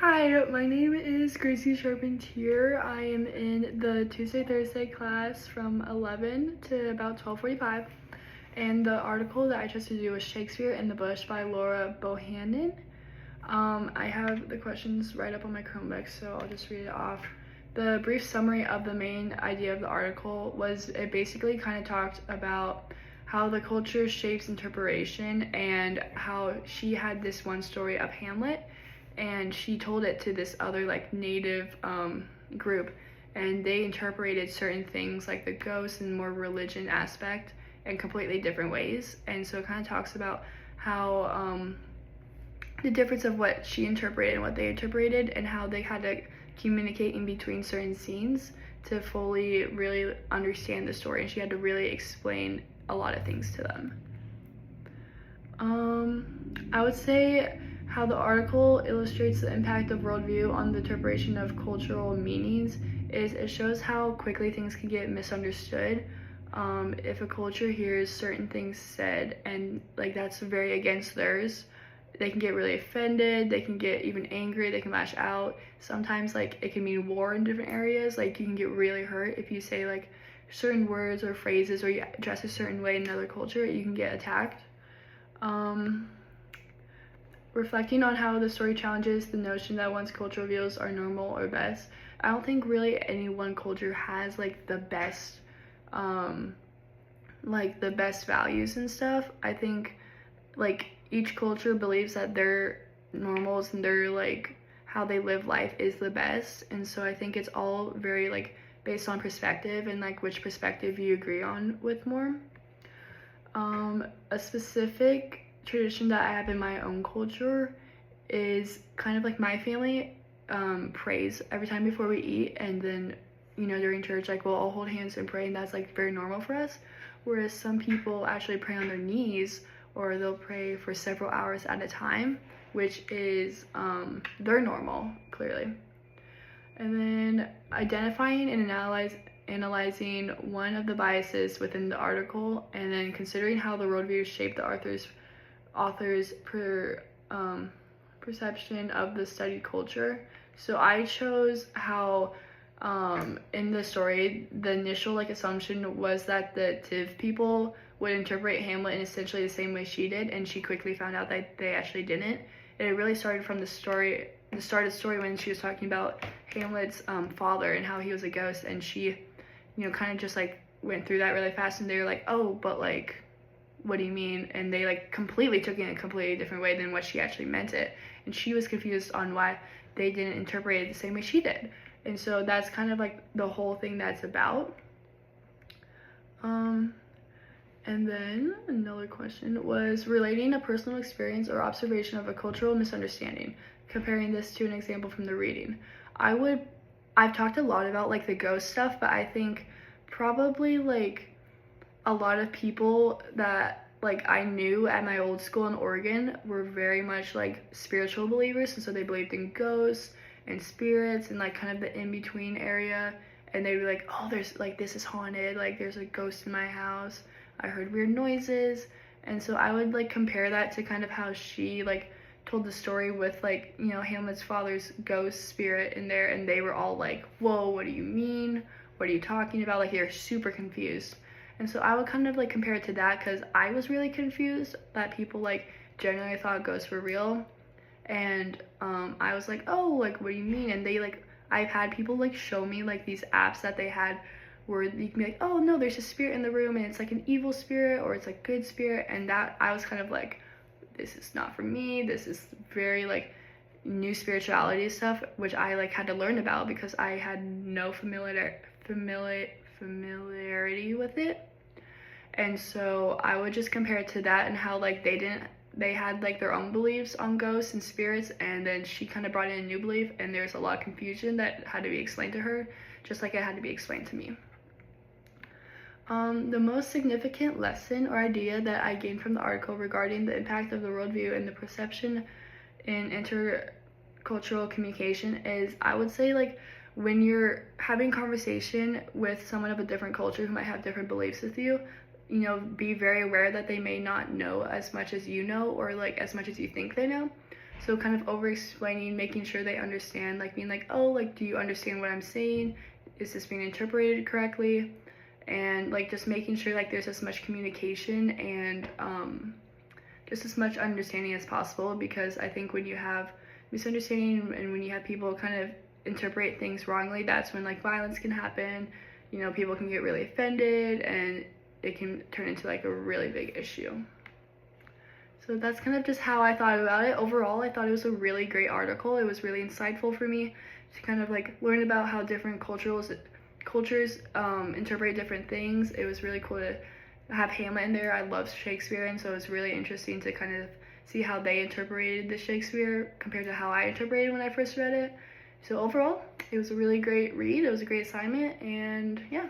Hi, my name is Gracie Charpentier. I am in the Tuesday-Thursday class from 11 to about 12:45. And the article that I chose to do was Shakespeare in the Bush by Laura Bohannon. I have the questions right up on my Chromebook, so I'll just read it off. The brief summary of the main idea of the article was it basically kind of talked about how the culture shapes interpretation and how she had this one story of Hamlet and she told it to this other like native group, and they interpreted certain things like the ghost and more religion aspect in completely different ways. And so it kind of talks about how the difference of what she interpreted and what they interpreted, and how they had to communicate in between certain scenes to fully really understand the story, and she had to really explain a lot of things to them. I would say how the article illustrates the impact of worldview on the interpretation of cultural meanings is it shows how quickly things can get misunderstood. If a culture hears certain things said and like that's very against theirs, they can get really offended, they can get even angry, they can lash out. Sometimes like it can mean war in different areas, like you can get really hurt if you say like certain words or phrases or you dress a certain way in another culture, you can get attacked. Reflecting on how the story challenges the notion that one's cultural views are normal or best. I don't think really any one culture has like the best values and stuff. I think like each culture believes that their normals and their like how they live life is the best, and so I think it's all very like based on perspective and like which perspective you agree on with more. A specific tradition that I have in my own culture is kind of like my family prays every time before we eat, and then during church like we'll all hold hands and pray, and that's like very normal for us, whereas some people actually pray on their knees or they'll pray for several hours at a time, which is their normal clearly. And then identifying and analyzing one of the biases within the article, and then considering how the worldview shaped the author's perception of the studied culture. So I chose how in the story the initial like assumption was that the Tiv people would interpret Hamlet in essentially the same way she did, and she quickly found out that they actually didn't. And it really started from the start of the story when she was talking about Hamlet's father and how he was a ghost, and she kind of just like went through that really fast, and they were like, oh, but like what do you mean? And they like completely took it in a completely different way than what she actually meant it, and she was confused on why they didn't interpret it the same way she did. And so that's kind of like the whole thing that's about. And then another question was relating a personal experience or observation of a cultural misunderstanding, comparing this to an example from the reading. I've talked a lot about like the ghost stuff, but I think probably like a lot of people that like I knew at my old school in Oregon were very much like spiritual believers, and so they believed in ghosts and spirits and like kind of the in-between area, and they'd be like, oh, there's like this is haunted, like there's a ghost in my house, I heard weird noises. And so I would like compare that to kind of how she like told the story with like Hamlet's father's ghost spirit in there, and they were all like, whoa, what do you mean, what are you talking about, like they're super confused. And so I would kind of like compare it to that, because I was really confused that people like generally thought ghosts were real, and I was like, oh, like what do you mean? And they like I've had people like show me like these apps that they had where you can be like, oh no, there's a spirit in the room and it's like an evil spirit or it's like good spirit, and that I was kind of like, this is not for me, this is very like new spirituality stuff, which I like had to learn about because I had no familiarity with it. And so I would just compare it to that, and how like they had like their own beliefs on ghosts and spirits, and then she kind of brought in a new belief, and there's a lot of confusion that had to be explained to her, just like it had to be explained to me. The most significant lesson or idea that I gained from the article regarding the impact of the worldview and the perception in intercultural communication is, I would say, like when you're having conversation with someone of a different culture who might have different beliefs with you, be very aware that they may not know as much as you know, or like as much as you think they know. So kind of over explaining, making sure they understand, like being like, oh, like, do you understand what I'm saying? Is this being interpreted correctly? And like just making sure like there's as much communication and just as much understanding as possible, because I think when you have misunderstanding and when you have people kind of interpret things wrongly, that's when like violence can happen. You know, people can get really offended and it can turn into like a really big issue. So that's kind of just how I thought about it. Overall, I thought it was a really great article. It was really insightful for me to kind of like learn about how different cultures interpret different things. It was really cool to have Hamlet in there. I love Shakespeare, and so it was really interesting to kind of see how they interpreted the Shakespeare compared to how I interpreted when I first read it. So overall, it was a really great read. It was a great assignment, and yeah.